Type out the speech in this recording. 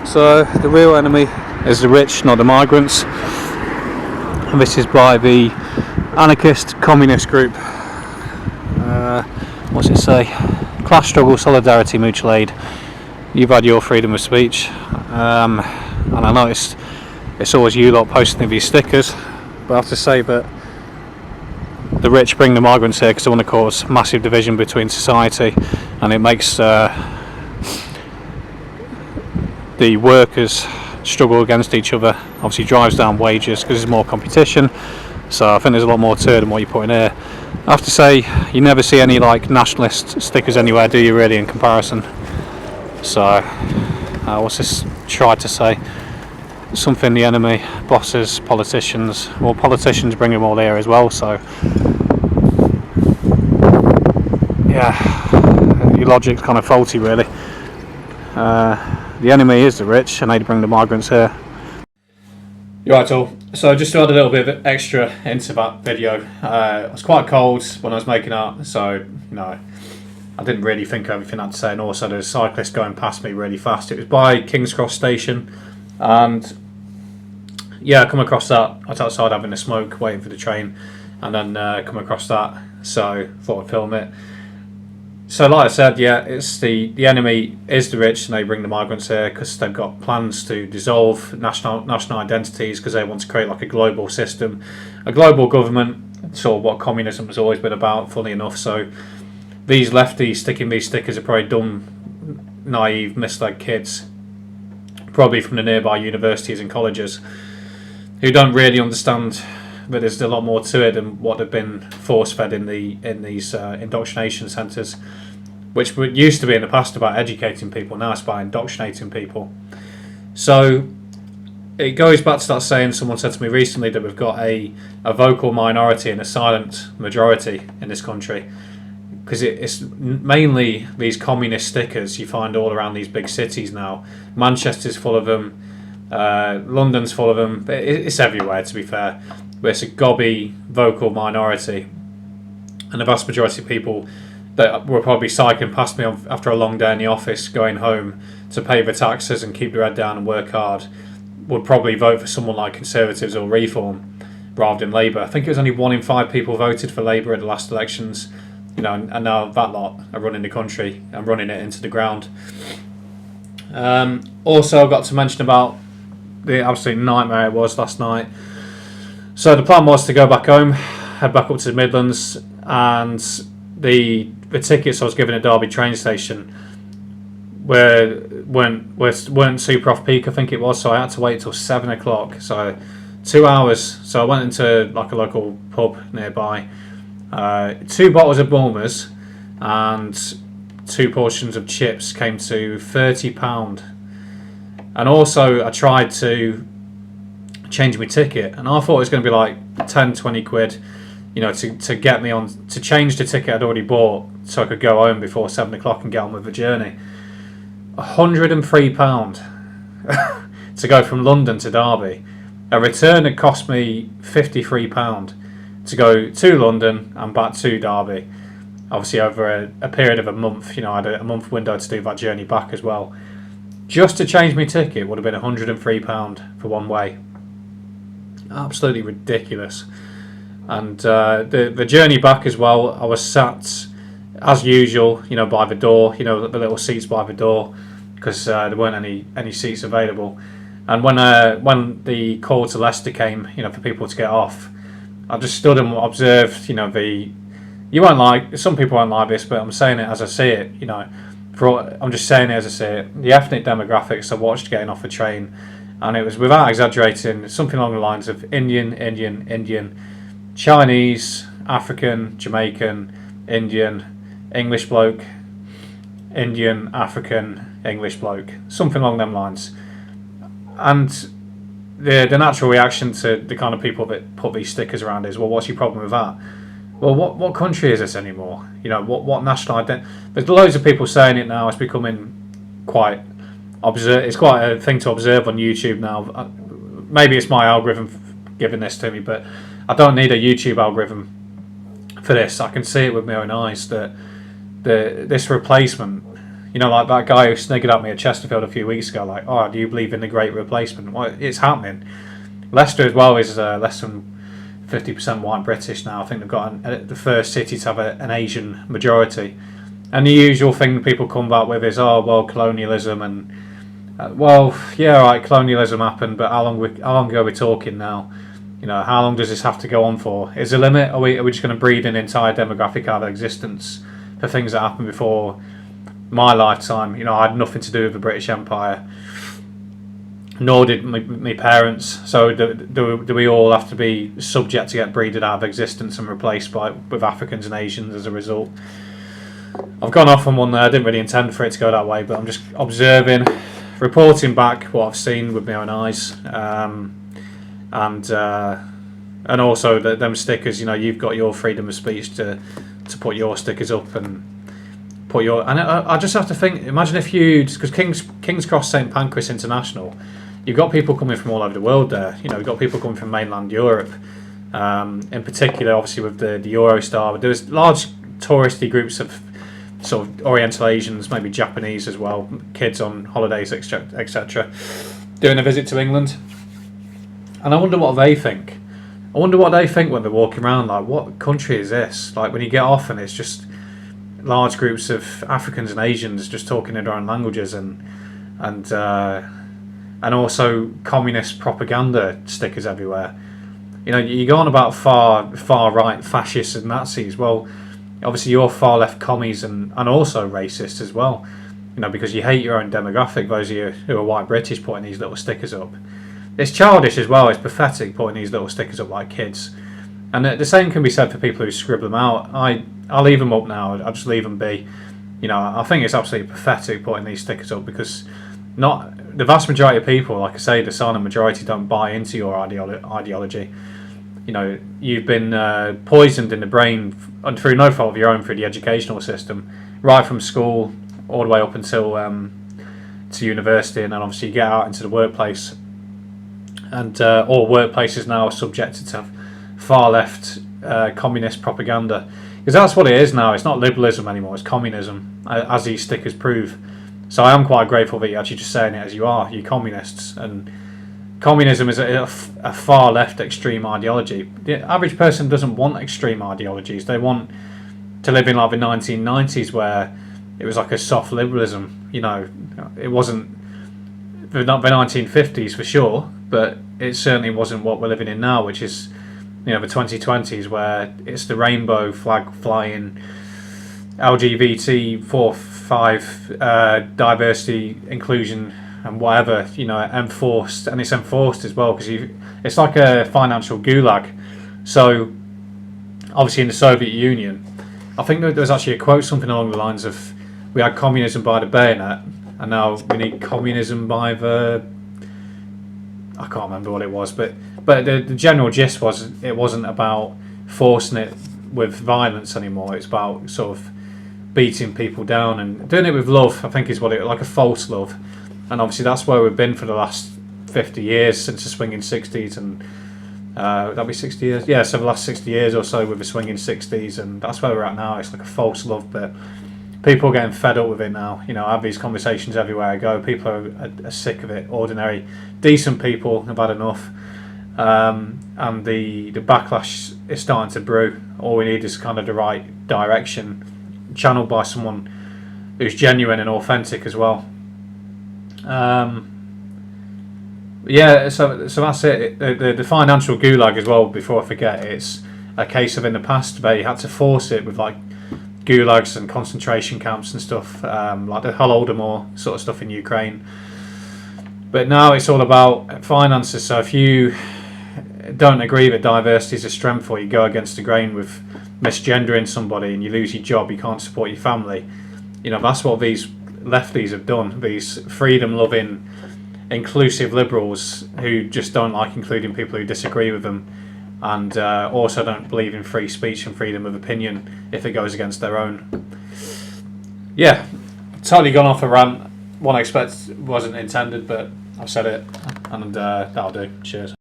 So the real enemy is the rich, not the migrants. And this is by the anarchist communist group. What's it say? Class struggle, solidarity, mutual aid. You've had your freedom of speech, and I noticed it's always you lot posting these stickers, but I have to say that the rich bring the migrants here because they want to cause massive division between society, and it makes the workers struggle against each other. Obviously drives down wages because there's more competition, so I think there's a lot more to it than what you put in here. I have to say, you never see any like nationalist stickers anywhere, do you really, in comparison? So what's this tried to say? Something the enemy, bosses, politicians. Well, politicians bring them all here as well, so yeah, your logic's kind of faulty really. The enemy is the rich, and they bring the migrants here. You're right, all. So just to add a little bit of extra into that video, it was quite cold when I was making art, so I didn't really think of everything I had to say, and also there's a cyclist going past me really fast. It was by King's Cross Station, and yeah, I come across that. I was outside having a smoke, waiting for the train, and then come across that, so thought I'd film it. So like I said, yeah, it's the enemy is the rich, and they bring the migrants here because they've got plans to dissolve national identities, because they want to create like a global system, a global government, sort of what communism has always been about, funny enough. So these lefties sticking these stickers are probably dumb, naive, misled kids, probably from the nearby universities and colleges, who don't really understand that there's a lot more to it than what they've been force-fed in these indoctrination centres, which used to be in the past about educating people. Now it's about indoctrinating people. So it goes back to that saying someone said to me recently, that we've got a vocal minority and a silent majority in this country, because it's mainly these communist stickers you find all around these big cities now. Manchester's full of them, London's full of them, it's everywhere, to be fair. But it's a gobby vocal minority, and the vast majority of people that were probably cycling past me after a long day in the office, going home to pay their taxes and keep their head down and work hard, would probably vote for someone like Conservatives or Reform rather than Labour. I think it was only 1 in 5 people voted for Labour at the last elections, and now that lot are running the country and running it into the ground. Also, I got to mention about the absolute nightmare it was last night. So the plan was to go back home, head back up to the Midlands, and the tickets I was given at Derby train station weren't super off peak, I think it was, so I had to wait till 7 o'clock, so 2 hours. So I went into like a local pub nearby, 2 bottles of Bulmers and 2 portions of chips came to £30. And also I tried to change my ticket, and I thought it was going to be like 10-20 quid, to get me on, to change the ticket I'd already bought so I could go home before 7 o'clock and get on with the journey. £103 to go from London to Derby. A return had cost me £53 to go to London and back to Derby. Obviously over a period of a month, I had a month window to do that journey back as well. Just to change my ticket would have been £103 for one way. Absolutely ridiculous. And the journey back as well, I was sat as usual, by the door, the little seats by the door, because there weren't any seats available. And when the call to Leicester came, for people to get off, I just stood and observed, you won't like, some people won't like this, but I'm saying it as I see it, I'm just saying it as I see it. The ethnic demographics I watched getting off the train, and it was, without exaggerating, something along the lines of Indian, Chinese, African, Jamaican, Indian, English bloke, Indian, African, English bloke, something along them lines. And the natural reaction to the kind of people that put these stickers around is, well, what's your problem with that? Well, what country is this anymore? What national identity? There's loads of people saying it now. It's becoming quite it's quite a thing to observe on YouTube now. Maybe it's my algorithm giving this to me, but I don't need a YouTube algorithm for this. I can see it with my own eyes that this replacement, You know, like that guy who sniggered at me at Chesterfield a few weeks ago, like, oh, do you believe in the Great Replacement? Well, it's happening. Leicester as well is less than 50% white British now. I think they've got the first city to have an Asian majority. And the usual thing people come back with is, oh, well, colonialism and... well, yeah, right, colonialism happened, but how long ago are we talking now? You know, how long does this have to go on for? Is there a limit? Are we just going to breed an entire demographic out of existence for things that happened before my lifetime? You know, I had nothing to do with the British Empire, nor did my parents. So do we all have to be subject to get breeded out of existence and replaced with Africans and Asians as a result? I've gone off on one there. I didn't really intend for it to go that way, but I'm just observing, reporting back what I've seen with my own eyes, and also them stickers. You know, you've got your freedom of speech to put your stickers up and put your. And I just have to think. Imagine if because King's Cross St Pancras International, you've got people coming from all over the world there. You know, you've got people coming from mainland Europe, in particular, obviously with the Eurostar. But there's large touristy groups of sort of Oriental Asians, maybe Japanese as well, kids on holidays, etc., doing a visit to England. And I wonder what they think. I wonder what they think when they're walking around. Like, what country is this? Like, when you get off and it's just large groups of Africans and Asians just talking in their own languages, and also communist propaganda stickers everywhere. You know, you go on about far right fascists and Nazis. Well, obviously you're far left commies and also racist as well. You know, because you hate your own demographic. Those of you who are white British putting these little stickers up. It's childish as well. It's pathetic putting these little stickers up like kids. And the same can be said for people who scribble them out. I'll leave them up now. I'll just leave them be. You know, I think it's absolutely pathetic putting these stickers up, because the vast majority of people, like I say, the silent majority, don't buy into your ideology. You know, you've been poisoned in the brain through no fault of your own, through the educational system, right from school all the way up until to university, and then obviously you get out into the workplace. And all workplaces now are subjected to far left communist propaganda, because that's what it is now. It's not liberalism anymore, it's communism, as these stickers prove. So I am quite grateful that you're actually just saying it as you are. You communists. And communism is a far left extreme ideology. The average person doesn't want extreme ideologies. They want to live in like the 1990s, where it was like a soft liberalism. You know, it wasn't the 1950s for sure, but it certainly wasn't what we're living in now, which is, you know, the 2020s, where it's the rainbow flag flying, LGBT 4-5 diversity, inclusion, and whatever, you know, enforced, and it's enforced as well, because it's like a financial gulag. So obviously in the Soviet Union, I think there was actually a quote, something along the lines of, we had communism by the bayonet, and now we need communism by the... I can't remember what it was, but the general gist was, it wasn't about forcing it with violence anymore. It's about sort of beating people down and doing it with love, I think is what like a false love. And obviously that's where we've been for the last 50 years, since the swinging 60s, and that'll be 60 years? Yeah, so the last 60 years or so with the swinging 60s, and that's where we're at now. It's like a false love, but people are getting fed up with it now. You know, I have these conversations everywhere I go. People are sick of it. Ordinary, decent people have had enough. And the backlash is starting to brew. All we need is kind of the right direction, channeled by someone who's genuine and authentic as well. Yeah, so that's it. The financial gulag as well, before I forget, it's a case of, in the past they had to force it with like gulags and concentration camps and stuff, like the Holodomor sort of stuff in Ukraine. But now it's all about finances. So if you don't agree that diversity is a strength, or you go against the grain with misgendering somebody and you lose your job, you can't support your family, you know, that's what these lefties have done. These freedom-loving, inclusive liberals who just don't like including people who disagree with them, and also don't believe in free speech and freedom of opinion if it goes against their own. Yeah, totally gone off a rant. One I expect wasn't intended, but I've said it, and that'll do. Cheers.